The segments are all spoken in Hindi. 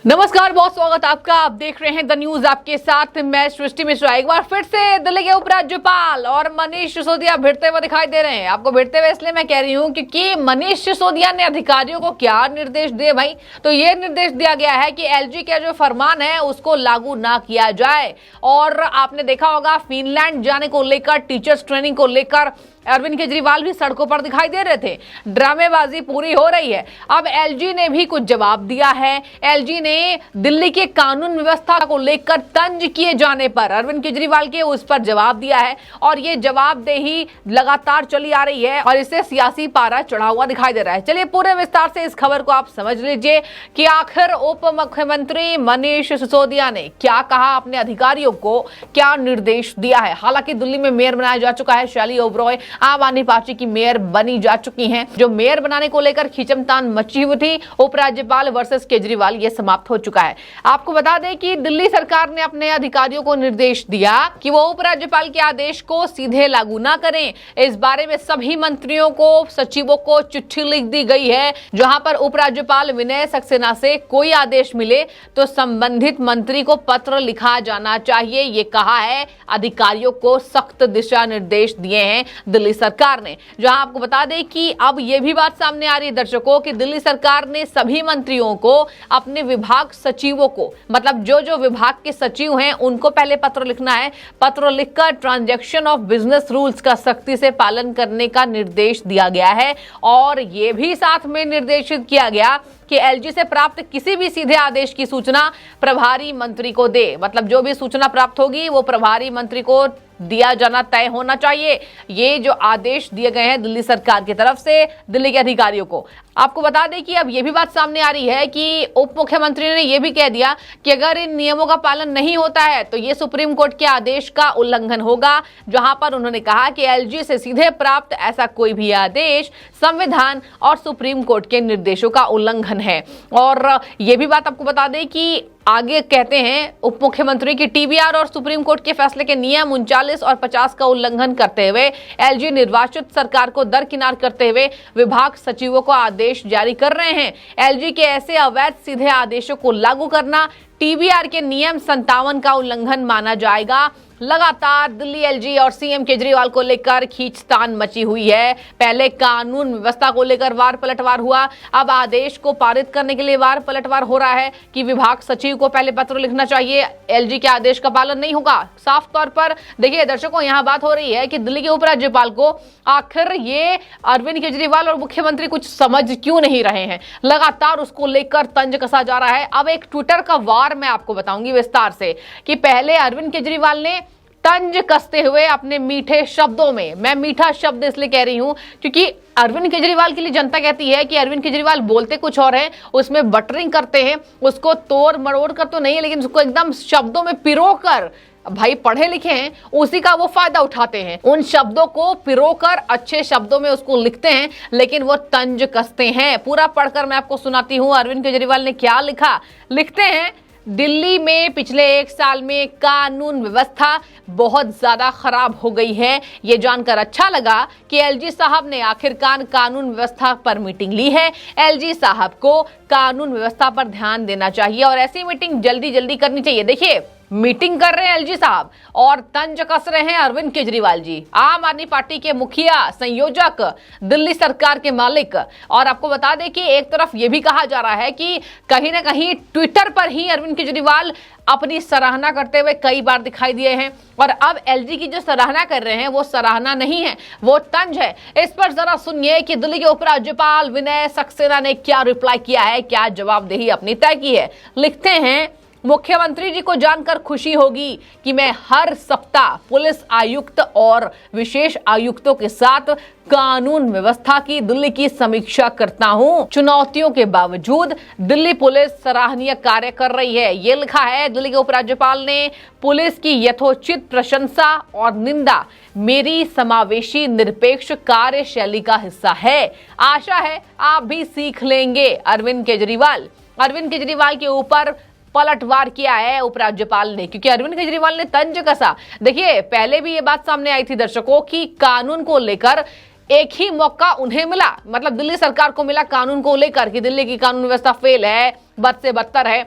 नमस्कार, बहुत स्वागत आपका। आप देख रहे हैं द न्यूज, आपके साथ मैं सृष्टि मिश्रा। एक बार फिर से दिल्ली के उपराज्यपाल और मनीष सिसोदिया भिड़ते हुए दिखाई दे रहे हैं। आपको भिड़ते हुए इसलिए मैं कह रही हूं क्योंकि मनीष सिसोदिया ने अधिकारियों को क्या निर्देश दिए भाई, तो ये निर्देश दिया गया है कि एलजी का जो फरमान है उसको लागू ना किया जाए। और आपने देखा होगा फिनलैंड जाने को लेकर, टीचर्स ट्रेनिंग को लेकर अरविंद केजरीवाल भी सड़कों पर दिखाई दे रहे थे। ड्रामेबाजी पूरी हो रही है। अब एलजी ने भी कुछ जवाब दिया है। एलजी ने दिल्ली के कानून व्यवस्था को लेकर तंज किए जाने पर अरविंद केजरीवाल के उस पर जवाब दिया है और ये जवाबदेही लगातार चली आ रही है और इससे सियासी पारा चढ़ा हुआ दिखाई दे रहा है। चलिए पूरे विस्तार से इस खबर को आप समझ लीजिए कि आखिर उप मुख्यमंत्री मनीष सिसोदिया ने क्या कहा, अपने अधिकारियों को क्या निर्देश दिया है। हालांकि दिल्ली में मेयर बनाया जा चुका है। शैली ओबरॉय आम आदमी पार्टी की मेयर बनी जा चुकी हैं। जो मेयर बनाने को लेकर खींचतान मची हुई थी, उपराज्यपाल वर्सेस केजरीवाल, ये समाप्त हो चुका है। आपको बता दें कि दिल्ली सरकार ने अपने अधिकारियों को निर्देश दिया कि वो उपराज्यपाल के आदेश को सीधे लागू ना करें। इस बारे में सभी मंत्रियों को, सचिवों को चिट्ठी लिख दी गई है, जहां पर उपराज्यपाल विनय सक्सेना से कोई आदेश मिले तो संबंधित मंत्री को पत्र लिखा जाना चाहिए। ये कहा है, अधिकारियों को सख्त दिशा निर्देश दिए हैं दिल्ली सरकार ने। जहां आपको बता दें कि अब यह भी बात सामने आ रही है दर्शकों कि दिल्ली सरकार ने सभी मंत्रियों को, अपने विभाग सचिवों को, मतलब जो विभाग के सचिव हैं उनको पहले पत्र लिखना है। पत्र लिखकर ट्रांजैक्शन ऑफ बिजनेस रूल्स का सख्ती से पालन करने का निर्देश दिया गया है। और यह भी साथ में निर्देशित किया गया कि एलजी से प्राप्त किसी भी सीधे आदेश की सूचना प्रभारी मंत्री को दे। मतलब जो भी सूचना प्राप्त होगी वो प्रभारी मंत्री को दिया जाना तय होना चाहिए। ये जो आदेश दिए गए हैं दिल्ली सरकार की तरफ से दिल्ली के अधिकारियों को। आपको बता दें कि अब ये भी बात सामने आ रही है कि उप मुख्यमंत्री ने यह भी कह दिया कि अगर इन नियमों का पालन नहीं होता है तो ये सुप्रीम कोर्ट के आदेश का उल्लंघन होगा। जहां पर उन्होंने कहा कि एलजी से सीधे प्राप्त ऐसा कोई भी आदेश संविधान और सुप्रीम कोर्ट के निर्देशों का उल्लंघन है। और ये भी बात आपको बता दें कि आगे कहते हैं उप मुख्यमंत्री की टीबीआर और सुप्रीम कोर्ट के फैसले के नियम 39 और 50 का उल्लंघन करते हुए एलजी निर्वाचित सरकार को दरकिनार करते हुए विभाग सचिवों को आदेश जारी कर रहे हैं। एलजी के ऐसे अवैध सीधे आदेशों को लागू करना टीबीआर के नियम 57 का उल्लंघन माना जाएगा। लगातार दिल्ली एलजी और सीएम केजरीवाल को लेकर खींचतान मची हुई है। पहले कानून व्यवस्था को लेकर वार पलटवार हुआ, अब आदेश को पारित करने के लिए वार पलटवार हो रहा है कि विभाग सचिव को पहले पत्र लिखना चाहिए। एलजी के आदेश का पालन नहीं होगा। साफ तौर पर देखिए दर्शकों, यहाँ बात हो रही है कि दिल्ली के उपराज्यपाल को आखिर ये अरविंद केजरीवाल और मुख्यमंत्री कुछ समझ क्यों नहीं रहे हैं। लगातार उसको लेकर तंज कसा जा रहा है। अब एक ट्विटर का वार मैं आपको बताऊंगी विस्तार से कि पहले अरविंद केजरीवाल ने तंज कसते हुए अपने मीठे शब्दों में, मैं मीठा शब्द इसलिए कह रही हूं क्योंकि अरविंद केजरीवाल के लिए जनता कहती है कि अरविंद केजरीवाल बोलते कुछ और है, उसमें बटरिंग करते हैं, उसको तोड़ मरोड़ कर तो नहीं है लेकिन उसको एकदम शब्दों में पिरोकर, भाई पढ़े लिखे हैं, उसी का वो फायदा उठाते हैं। उन शब्दों को पिरोकर अच्छे शब्दों में उसको लिखते हैं लेकिन वो तंज कसते हैं। पूरा पढ़कर मैं आपको सुनाती हूं अरविंद केजरीवाल ने क्या लिखा। लिखते हैं, दिल्ली में पिछले 1 साल में कानून व्यवस्था बहुत ज्यादा खराब हो गई है। ये जानकर अच्छा लगा कि एलजी साहब ने आखिरकार कानून व्यवस्था पर मीटिंग ली है। एलजी साहब को कानून व्यवस्था पर ध्यान देना चाहिए और ऐसी मीटिंग जल्दी जल्दी करनी चाहिए। देखिए मीटिंग कर रहे हैं एलजी साहब और तंज कस रहे हैं अरविंद केजरीवाल जी, आम आदमी पार्टी के मुखिया, संयोजक, दिल्ली सरकार के मालिक। और आपको बता दें कि एक तरफ यह भी कहा जा रहा है कि कहीं ना कहीं ट्विटर पर ही अरविंद केजरीवाल अपनी सराहना करते हुए कई बार दिखाई दिए हैं और अब एलजी की जो सराहना कर रहे हैं वो सराहना नहीं है, वो तंज है। इस पर जरा सुनिए कि दिल्ली के उपराज्यपाल विनय सक्सेना ने क्या रिप्लाई किया है, क्या जवाबदेही अपनी तय की है। लिखते हैं, मुख्यमंत्री जी को जानकर खुशी होगी कि मैं हर सप्ताह पुलिस आयुक्त और विशेष आयुक्तों के साथ कानून व्यवस्था की दिल्ली की समीक्षा करता हूं। चुनौतियों के बावजूद दिल्ली पुलिस सराहनीय कार्य कर रही है। ये लिखा है दिल्ली के उपराज्यपाल ने। पुलिस की यथोचित प्रशंसा और निंदा मेरी समावेशी निरपेक्ष कार्यशैली का हिस्सा है। आशा है आप भी सीख लेंगे। अरविंद केजरीवाल के ऊपर पलटवार किया है उपराज्यपाल ने क्योंकि अरविंद केजरीवाल ने तंज कसा। देखिए पहले भी ये बात सामने आई थी दर्शकों कि कानून को लेकर एक ही मौका उन्हें मिला, मतलब दिल्ली सरकार को मिला कानून को लेकर कि दिल्ली की कानून व्यवस्था फेल है, बद से बदतर है।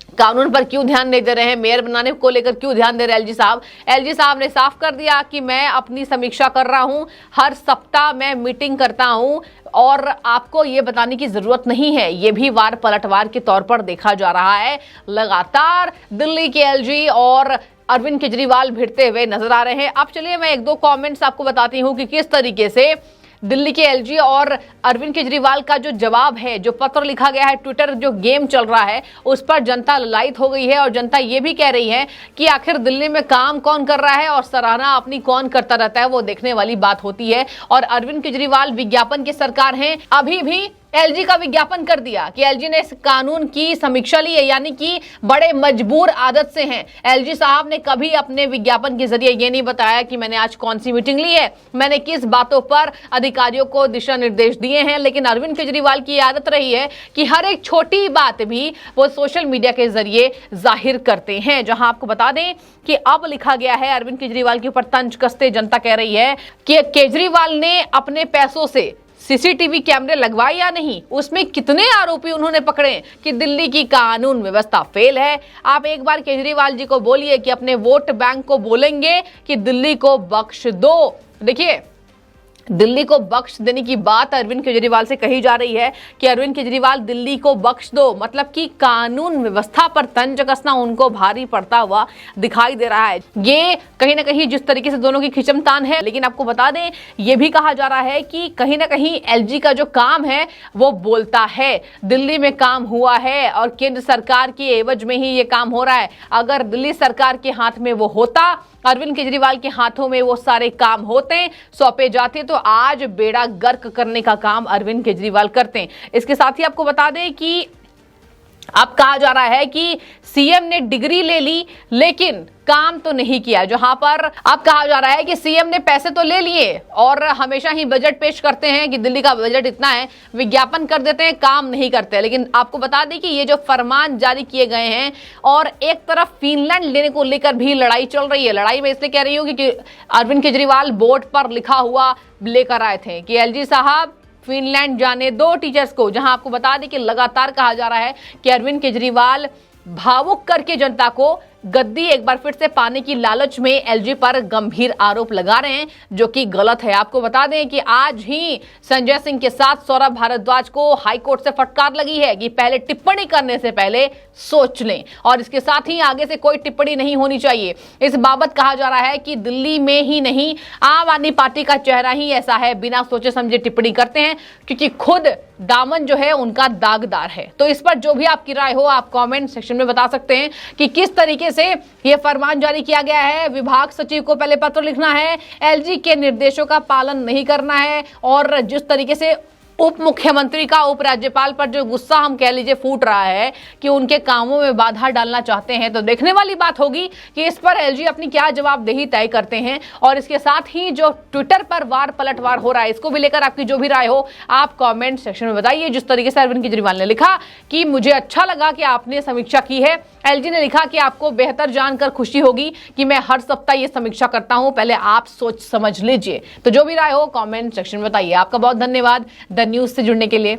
कानून पर क्यों ध्यान नहीं दे रहे हैं, मेयर बनाने को लेकर क्यों ध्यान दे रहे हैं एलजी साहब। एलजी साहब ने साफ कर दिया कि मैं अपनी समीक्षा कर रहा हूं, हर सप्ताह मैं मीटिंग करता हूं और आपको ये बताने की जरूरत नहीं है। ये भी वार पलटवार के तौर पर देखा जा रहा है। लगातार दिल्ली के एलजी और अरविंद केजरीवाल भिड़ते हुए नजर आ रहे हैं। अब चलिए मैं एक दो कमेंट्स आपको बताती हूं कि किस तरीके से दिल्ली के एलजी और अरविंद केजरीवाल का जो जवाब है, जो पत्र लिखा गया है, ट्विटर जो गेम चल रहा है उस पर जनता ललायित हो गई है और जनता ये भी कह रही है कि आखिर दिल्ली में काम कौन कर रहा है और सराहना अपनी कौन करता रहता है, वो देखने वाली बात होती है। और अरविंद केजरीवाल विज्ञापन की सरकार है, अभी भी एलजी का विज्ञापन कर दिया कि एलजी ने इस कानून की समीक्षा ली है, यानी कि बड़े मजबूर आदत से हैं। एलजी साहब ने कभी अपने विज्ञापन के जरिए ये नहीं बताया कि मैंने आज कौन सी मीटिंग ली है, मैंने किस बातों पर अधिकारियों को दिशा निर्देश दिए हैं। लेकिन अरविंद केजरीवाल की आदत रही है कि हर एक छोटी बात भी वो सोशल मीडिया के जरिए जाहिर करते हैं। जहां आपको बता दें कि अब लिखा गया है अरविंद केजरीवाल के ऊपर तंज कसते जनता कह रही है कि केजरीवाल ने अपने पैसों से सीसीटीवी कैमरे लगवाए या नहीं, उसमें कितने आरोपी उन्होंने पकड़े, कि दिल्ली की कानून व्यवस्था फेल है। आप एक बार केजरीवाल जी को बोलिए कि अपने वोट बैंक को बोलेंगे कि दिल्ली को बख्श दो। देखिए, दिल्ली को बख्श देने की बात अरविंद केजरीवाल से कही जा रही है कि अरविंद केजरीवाल दिल्ली को बख्श दो, मतलब कि कानून व्यवस्था पर तंज कसना उनको भारी पड़ता हुआ दिखाई दे रहा है। ये कहीं ना कहीं जिस तरीके से दोनों की खिंचतान है, लेकिन आपको बता दें ये भी कहा जा रहा है कि कहीं ना कहीं एलजी का जो काम है वो बोलता है। दिल्ली में काम हुआ है और केंद्र सरकार की एवज में ही ये काम हो रहा है। अगर दिल्ली सरकार के हाथ में वो होता, अरविंद केजरीवाल के हाथों में वो सारे काम होते, सौंपे जाते, तो आज बेड़ा गर्क करने का काम अरविंद केजरीवाल करते हैं। इसके साथ ही आपको बता दें कि अब कहा जा रहा है कि सीएम ने डिग्री ले ली लेकिन काम तो नहीं किया। जहां पर अब कहा जा रहा है कि सीएम ने पैसे तो ले लिए और हमेशा ही बजट पेश करते हैं कि दिल्ली का बजट इतना है, विज्ञापन कर देते हैं, काम नहीं करते। लेकिन आपको बता दें कि ये जो फरमान जारी किए गए हैं और एक तरफ फिनलैंड लेने को लेकर भी लड़ाई चल रही है। लड़ाई में इसलिए कह रही हूँ कि अरविंद केजरीवाल बोर्ड पर लिखा हुआ लेकर आए थे कि एलजी साहब फिनलैंड जाने दो टीचर्स को। जहां आपको बता दें कि लगातार कहा जा रहा है कि अरविंद केजरीवाल भावुक करके जनता को गद्दी एक बार फिर से पाने की लालच में एलजी पर गंभीर आरोप लगा रहे हैं, जो कि गलत है। आपको बता दें कि आज ही संजय सिंह के साथ सौरभ भारद्वाज को हाईकोर्ट से फटकार लगी है कि पहले टिप्पणी करने से पहले सोच लें और इसके साथ ही आगे से कोई टिप्पणी नहीं होनी चाहिए। इस बाबत कहा जा रहा है कि दिल्ली में ही नहीं, आम आदमी पार्टी का चेहरा ही ऐसा है, बिना सोचे समझे टिप्पणी करते हैं क्योंकि खुद दामन जो है उनका दागदार है। तो इस पर जो भी आपकी राय हो आप कमेंट सेक्शन में बता सकते हैं कि किस तरीके से यह फरमान जारी किया गया है। विभाग सचिव को पहले पत्र लिखना है, एलजी के निर्देशों का पालन नहीं करना है और जिस तरीके से उप मुख्यमंत्री का उपराज्यपाल पर जो गुस्सा हम कह लीजिए फूट रहा है कि उनके कामों में बाधा डालना चाहते हैं, तो देखने वाली बात होगी कि इस पर एलजी अपनी क्या जवाबदेही तय करते हैं। और इसके साथ ही जो ट्विटर पर वार पलटवार हो रहा है, इसको भी लेकर आपकी जो भी राय हो आप कमेंट सेक्शन में बताइए। जिस तरीके से अरविंद केजरीवाल ने लिखा कि मुझे अच्छा लगा कि आपने समीक्षा की है, एलजी ने लिखा कि आपको बेहतर जानकर खुशी होगी कि मैं हर सप्ताह ये समीक्षा करता हूं, पहले आप सोच समझ लीजिए। तो जो भी राय हो कमेंट सेक्शन में बताइए। आपका बहुत धन्यवाद द न्यूज से जुड़ने के लिए।